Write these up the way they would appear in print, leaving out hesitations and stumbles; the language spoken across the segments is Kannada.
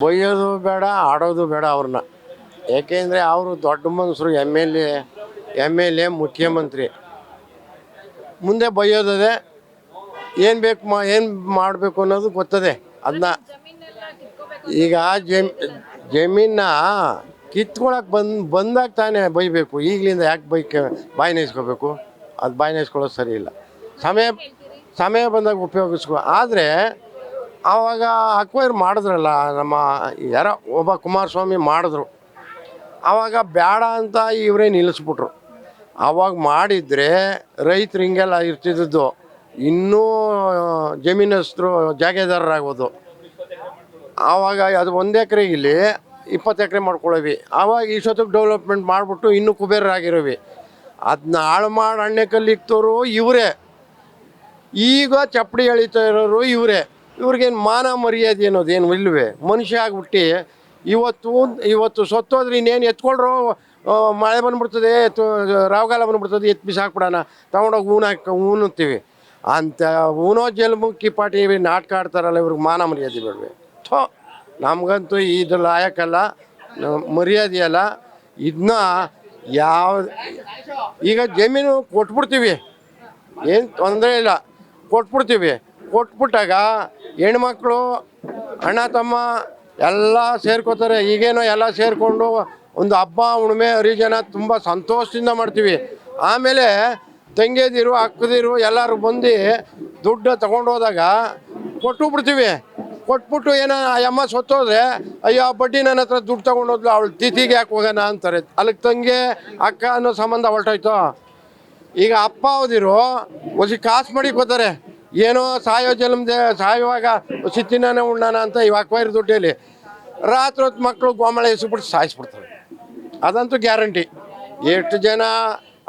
ಬೈಯೋದು ಬೇಡ, ಆಡೋದು ಬೇಡ ಅವ್ರನ್ನ. ಏಕೆಂದರೆ ಅವರು ದೊಡ್ಡ ಮನುಷ್ಯರು, ಎಮ್ ಎಲ್ ಎ ಮುಖ್ಯಮಂತ್ರಿ. ಮುಂದೆ ಬೈಯೋದದೆ ಏನು ಬೇಕು ಏನು ಮಾಡಬೇಕು ಅನ್ನೋದು ಗೊತ್ತದೆ. ಅದನ್ನ ಈಗ ಜಮೀನ ಕಿತ್ಕೊಳಕ್ಕೆ ಬಂದಾಗ ತಾನೇ ಬೈಬೇಕು. ಈಗಲಿಂದ ಯಾಕೆ ಬಾಯಿ ನೈಸ್ಕೋಬೇಕು? ಅದು ಬಾಯಿ ನೈಸ್ಕೊಳ್ಳೋದು ಸರಿ ಇಲ್ಲ. ಸಮಯ ಬಂದಾಗ ಉಪಯೋಗಿಸ್ಕೊ. ಆದರೆ ಆವಾಗ ಅಕ್ವೈರ್ ಮಾಡಿದ್ರಲ್ಲ, ನಮ್ಮ ಯಾರೋ ಒಬ್ಬ ಕುಮಾರಸ್ವಾಮಿ ಮಾಡಿದ್ರು. ಆವಾಗ ಬೇಡ ಅಂತ ಇವರೇ ನಿಲ್ಲಿಸ್ಬಿಟ್ರು. ಆವಾಗ ಮಾಡಿದರೆ ರೈತರು ಹಿಂಗೆಲ್ಲ ಇರ್ತಿದ್ದದ್ದು, ಇನ್ನೂ ಜಮೀನಸ್ಥರು ಜಾಗೀದಾರರಾಗೋದು. ಆವಾಗ ಅದು 1 ಎಕರೆ ಇಲ್ಲಿ 20 ಎಕರೆ ಮಾಡ್ಕೊಳ್ಳೋವಿ. ಆವಾಗ ಇಷ್ಟೊತ್ತಿಗೆ ಡೆವಲಪ್ಮೆಂಟ್ ಮಾಡಿಬಿಟ್ಟು ಇನ್ನೂ ಕುಬೇರರಾಗಿರೋವಿ. ಅದನ್ನ ಹಾಳು ಮಾಡಿ ಅಣ್ಣೆಕಲ್ಲಿಕ್ತವರು ಇವರೇ. ಈಗ ಚಪ್ಪಡಿ ಎಳಿತಾ ಇರೋರು ಇವರೇ. ಇವ್ರಿಗೇನು ಮಾನ ಮರ್ಯಾದೆ ಅನ್ನೋದೇನು ಇಲ್ವೇ? ಮನುಷ್ಯ ಆಗ್ಬಿಟ್ಟು ಇವತ್ತು ಸತ್ತೋದ್ರೆ ಇನ್ನೇನು ಎತ್ಕೊಳ್ರು, ಮಳೆ ಬಂದ್ಬಿಡ್ತದೆ, ರಾವಗಾಲ ಬಂದ್ಬಿಡ್ತದೆ, ಎತ್ತು ಬಿಸಾಕ್ಬಿಡೋಣ, ತೊಗೊಂಡೋಗಿ ಊನುತ್ತೀವಿ ಅಂತ ಊನೋ ಜಲ್ಮುಖಿ ಪಾಟಿ ನಾಟಕ ಆಡ್ತಾರಲ್ಲ, ಇವ್ರಿಗೆ ಮಾನ ಮರ್ಯಾದೆ ಬೇಡವೆ? ನಮಗಂತೂ ಇದು ಲಾಯಕಲ್ಲ, ಮರ್ಯಾದೆ ಅಲ್ಲ. ಇದನ್ನ ಈಗ ಜಮೀನು ಕೊಟ್ಬಿಡ್ತೀವಿ, ಏನು ತೊಂದರೆ ಇಲ್ಲ, ಕೊಟ್ಬಿಡ್ತೀವಿ. ಕೊಟ್ಬಿಟ್ಟಾಗ ಹೆಣ್ಮಕ್ಳು ಅಣ್ಣ ತಮ್ಮ ಎಲ್ಲ ಸೇರ್ಕೋತಾರೆ. ಈಗೇನೋ ಎಲ್ಲ ಸೇರಿಕೊಂಡು ಒಂದು ಹಬ್ಬ ಹುಣ್ಣಿಮೆ ಹರಿಜನ ತುಂಬ ಸಂತೋಷದಿಂದ ಮಾಡ್ತೀವಿ. ಆಮೇಲೆ ತಂಗಿಯದಿರು ಅಕ್ಕದಿರು ಎಲ್ಲರೂ ಬಂದು ದುಡ್ಡು ತೊಗೊಂಡೋದಾಗ ಕೊಟ್ಟುಬಿಡ್ತೀವಿ. ಕೊಟ್ಬಿಟ್ಟು ಏನೋ ಅಮ್ಮ ಸತ್ತೋದ್ರೆ, ಅಯ್ಯೋ ಬಡ್ಡಿ ನನ್ನ ಹತ್ರ ದುಡ್ಡು ತೊಗೊಂಡೋದ್ಲು, ಅವಳು ತಿಥಿಗೆ ಯಾಕೆ ಹೋಗೋಣ ಅಂತಾರೆ. ಅಲ್ಲಿಗೆ ತಂಗಿ ಅಕ್ಕ ಅನ್ನೋ ಸಂಬಂಧ ಹೊರಟೋಯ್ತು. ಈಗ ಅಪ್ಪ ಅವದಿರು ಕಾಸು ಮಡಿಕೋತಾರೆ, ಏನೋ ಸಾಯುವಾಗ ಸಿತ್ತಿನೇ ಉಣ್ಣಾನ ಅಂತ ಇವಾಗ ಅಕ್ವೈರ್ ದುಡ್ಡಲ್ಲಿ ರಾತ್ರಿ ಹೊತ್ತು ಮಕ್ಕಳು ಗೋಮಳೆ ಎಸ್ಬಿಟ್ಟು ಸಾಯಿಸ್ಬಿಡ್ತಾರೆ. ಅದಂತೂ ಗ್ಯಾರಂಟಿ. ಎಷ್ಟು ಜನ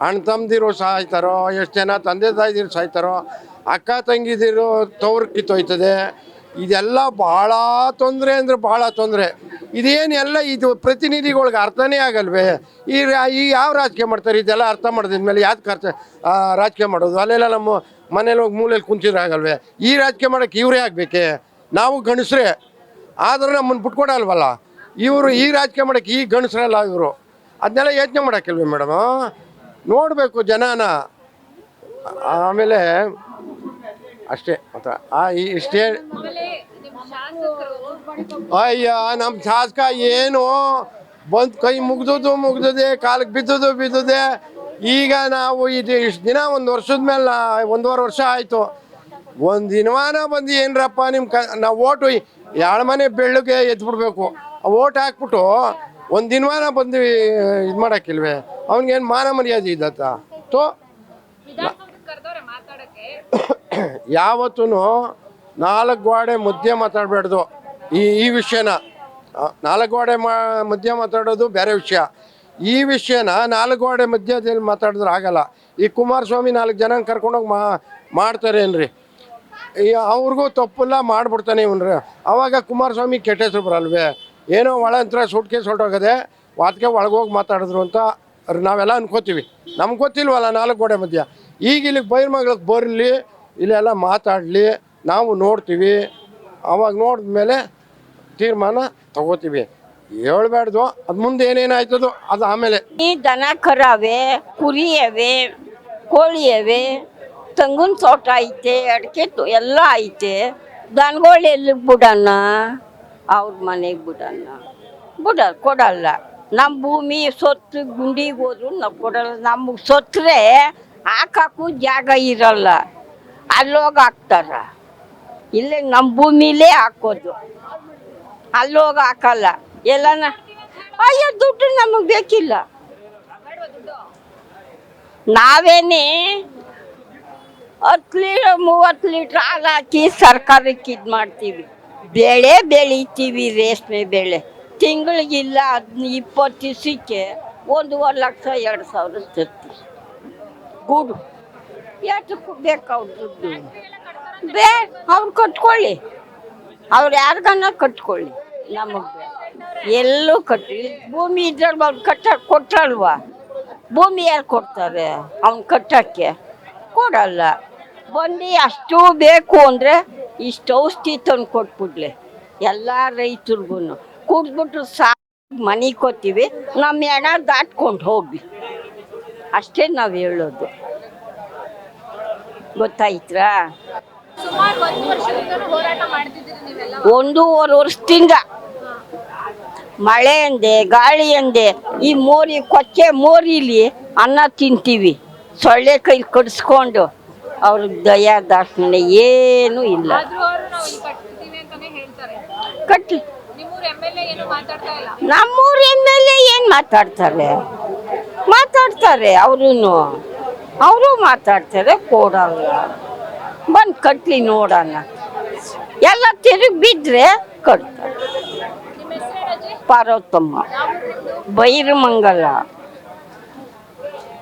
ಅಣ್ಣ ತಮ್ಮದಿರು ಸಾಯ್ತಾರೋ, ಎಷ್ಟು ಜನ ತಂದೆ ತಾಯಿದಿರು ಸಾಯ್ತಾರೋ, ಅಕ್ಕ ತಂಗಿದಿರು ತವ್ರು ಕಿತ್ತೋಯ್ತದೆ. ಇದೆಲ್ಲ ಭಾಳ ತೊಂದರೆ ಅಂದರೆ ಭಾಳ ತೊಂದರೆ. ಇದೇನು ಎಲ್ಲ ಇದು ಪ್ರತಿನಿಧಿಗಳ್ಗೆ ಅರ್ಥನೇ ಆಗಲ್ವೇ? ಈ ಯಾವ ರಾಜಕೀಯ ಮಾಡ್ತಾರೆ? ಇದೆಲ್ಲ ಅರ್ಥ ಮಾಡಿದ್ಮೇಲೆ ಯಾಕೆ ರಾಜಕೀಯ ಮಾಡೋದು? ಅಲ್ಲೆಲ್ಲ ನಮ್ಮ ಮನೇಲಿ ಹೋಗಿ ಮೂಲೆಯಲ್ಲಿ ಕುಂತಿದ್ರೆ ಆಗಲ್ವೇ? ಈ ರಾಜಕೀಯ ಮಾಡೋಕ್ಕೆ ಇವರೇ ಆಗಬೇಕೆ? ನಾವು ಗಣಸ್ರೆ ಆದ್ರೆ ನಮ್ಮನ್ನು ಬಿಟ್ಕೊಡಲ್ವಲ್ಲ. ಇವರು ಈ ರಾಜಕೀಯ ಮಾಡೋಕ್ಕೆ ಈ ಗಣಸ್ರಲ್ಲ ಇವರು. ಅದನ್ನೆಲ್ಲ ಯೋಚನೆ ಮಾಡೋಕ್ಕಿಲ್ವೇ ಮೇಡಮ್? ನೋಡಬೇಕು ಜನನ. ಆಮೇಲೆ ಅಷ್ಟೇ ಮತ್ತು ಇಷ್ಟೇ. ಅಯ್ಯ ನಮ್ಮ ಶಾಸಕ ಏನು ಬಂದು ಕೈ ಮುಗ್ದದೆ, ಕಾಲಕ್ಕೆ ಬಿದ್ದುದೆ. ಈಗ ನಾವು ಇಷ್ಟು ದಿನ 1 ವರ್ಷದ ಮೇಲೆ 1.5 ವರ್ಷ ಆಯಿತು. ಒಂದು ದಿನವಾನ ಬಂದು ಏನರಪ್ಪ ನಾವು ಓಟು 2 ಮನೆ ಬೆಳ್ಳಗೆ ಎದ್ಬಿಡ್ಬೇಕು. ಓಟ್ ಹಾಕ್ಬಿಟ್ಟು ಒಂದು ದಿನವಾನ ಬಂದು ಇದು ಮಾಡೋಕ್ಕಿಲ್ವೇ? ಅವ್ನಿಗೇನು ಮಾನ ಮರ್ಯಾದೆ ಇದ್ದತ್ತ? ಯಾವತ್ತೂ 4 ಗೋಡೆ ಮಧ್ಯೆ ಮಾತಾಡಬೇಡ್ದು. ಈ ವಿಷಯನ 4 ಗೋಡೆ ಮಧ್ಯೆ ಮಾತಾಡೋದು ಬೇರೆ ವಿಷಯ. ಈ ವಿಷಯನ 4 ಗೋಡೆ ಮಧ್ಯದಲ್ಲಿ ಮಾತಾಡಿದ್ರೆ ಆಗಲ್ಲ. ಈ ಕುಮಾರಸ್ವಾಮಿ 4 ಜನ ಕರ್ಕೊಂಡೋಗಿ ಮಾಡ್ತಾರೇನ್ರಿ? ಅವ್ರಿಗೂ ತಪ್ಪಿಲ್ಲ, ಮಾಡಿಬಿಡ್ತಾನೆ ಇವನ್ರಿ. ಆವಾಗ ಕುಮಾರಸ್ವಾಮಿ ಕೆಟ್ಟ ಹೆಸರು ಬರಲ್ವೇ? ಏನೋ ಒಳಂತ್ರ ಸುಟ್ಕೇಸ್ ಹೊರಟೋಗದೆ, ಅದಕ್ಕೆ ಒಳಗೋಗಿ ಮಾತಾಡಿದ್ರು ಅಂತ ನಾವೆಲ್ಲ ಅನ್ಕೋತೀವಿ. ನಮ್ಗೆ ಗೊತ್ತಿಲ್ವಲ್ಲ 4 ಗೋಡೆ ಮಧ್ಯ. ಈಗ ಇಲ್ಲಿಗೆ ಬೈರ್ಮಗಳಿಗೆ ಬರಲಿ, ಇಲ್ಲೆಲ್ಲ ಮಾತಾಡಲಿ, ನಾವು ನೋಡ್ತೀವಿ. ಅವಾಗ ನೋಡಿದ್ಮೇಲೆ ತೀರ್ಮಾನ ತಗೋತೀವಿ. ಹೇಳ್ಬಾರ್ದು, ಅದು ಮುಂದೆ ಏನೇನಾಯ್ತದೋ ಅದು ಆಮೇಲೆ. ಈ ದನ ಕರಾವೆ, ಕುರಿ ಅವೆ, ಕೋಳಿ ಅವೆ, ತೆಂಗಿನ ತೋಟ ಐತೆ, ಅಡಿಕೆ ಎಲ್ಲ ಐತೆ. ದನಗಳು ಎಲ್ಲಿಗೆ ಬಿಡೋಣ? ಅವ್ರ ಮನೆಗೆ ಬಿಡೋಣ? ಕೊಡಲ್ಲ. ನಮ್ಮ ಭೂಮಿ ಸೊತ್ತು ಗುಂಡಿಗೆ ಹೋದ್ರು ನಾವು ಕೊಡಲ್ಲ. ನಮಗೆ ಸೊತ್ತರೆ ಹಾಕಾಕು ಜಾಗ ಇರಲ್ಲ, ಅಲ್ಲೋಗಿ ಹಾಕ್ತಾರ. ಇಲ್ಲೇ ನಮ್ಮ ಭೂಮಿಲೇ ಹಾಕೋದು, ಅಲ್ಲೋಗಿ ಹಾಕಲ್ಲ. ಎಲ್ಲನ ಅಯ್ಯೋ ದುಡ್ಡು ನಮಗೆ ಬೇಕಿಲ್ಲ. ನಾವೇನೇ 10 ಲೀಟ್ರ್ 30 ಲೀಟ್ರ್ ಹಾಲು ಹಾಕಿ ಸರ್ಕಾರಕ್ಕೆ ಇದು ಮಾಡ್ತೀವಿ. ಬೆಳೆ ಬೆಳಿತೀವಿ, ರೇಷ್ಮೆ ಬೆಳೆ. ತಿಂಗಳಿಗಿಲ್ಲ 20 ದಿವಸಕ್ಕೆ 1.5 ಲಕ್ಷ 2,000 ತರ್ತೀವಿ. ಗೂಡು ಎಷ್ಟಕ್ಕೂ ಬೇಕು ಅವ್ರ ದುಡ್ಡು. ಅವ್ರು ಕಟ್ಕೊಳ್ಳಿ, ಅವ್ರು ಯಾರಿಗನ್ನ ಕಟ್ಕೊಳ್ಳಿ, ನಮಗೆ ಎಲ್ಲೂ ಕಟ್ಟಿ. ಭೂಮಿ ಇದ್ರಲ್ಲಿ ಅವ್ರು ಕೊಟ್ಟಲ್ವಾ? ಭೂಮಿ ಯಾರು ಕೊಡ್ತಾರೆ ಅವ್ನು ಕಟ್ಟಕ್ಕೆ? ಕೊಡಲ್ಲ. ಬಂದು ಅಷ್ಟು ಬೇಕು ಅಂದರೆ ಇಷ್ಟು ಔಷಧಿ ತಂದು ಕೊಟ್ಬಿಡ್ಲಿ. ಎಲ್ಲ ರೈತರಿಗೂ ಕುಡ್ದ್ಬಿಟ್ಟು ಮನೆ ಕೊತ್ತೀವಿ, ನಮ್ಮ ಹೆಣ ದಾಟ್ಕೊಂಡು ಹೋಗಿ ಅಷ್ಟೇ ನಾವು ಹೇಳೋದು. ಗೊತ್ತಾಯ್ತಾ? ಸುಮಾರು 1 ವರ್ಷದಿಂದಲೂ ಹೋರಾಟ ಮಾಡ್ತಿದ್ದೀರಿ ನೀವೆಲ್ಲ. 1.5 ವರ್ಷದಿಂದ ಮಳೆ ಅಂದೆ ಗಾಳಿ ಅಂದೆ ಈ ಕೊಚ್ಚೆ ಮೋರಿಲಿ ಅನ್ನ ತಿಂತೀವಿ, ಸೊಳ್ಳೆ ಕೈ ಕಡಿಸ್ಕೊಂಡು. ಅವ್ರ ದಯಾ ದಾಕ್ಷಿಣ್ಯ ಏನೂ ಇಲ್ಲ. ಆದ್ರೂ ಅವರು ನಾವು ಇಲ್ಲಿ ಕಟ್ತೀವಿ ಅಂತಾನೆ ಹೇಳ್ತಾರೆ. ಕಟ್ಲಿ. ನಿಮ್ಮೂರ MLA ಏನು ಮಾತಾಡ್ತಾ ಇಲ್ಲ. ನಮ್ಮೂರ ಮೇಲೆ ಏನು ಮಾತಾಡ್ತಾರೆ ಅವರು ಮಾತಾಡ್ತಾರೆ, ಕೊಡಲ್ಲ. ಬಂದು ಕಟ್ಲಿ ನೋಡೋಣ, ಎಲ್ಲ ತಿರುಗಿ ಬಿದ್ದರೆ ಕಟ್ತಾರೆ. ನಿಮ್ಮ ಹೆಸರೇನಜ್ಜಿ? ಪಾರ್ವತಮ್ಮ, ಯಾವ ಊರು ನಿಮ್ದು? ಬೈರಮಂಗಲ.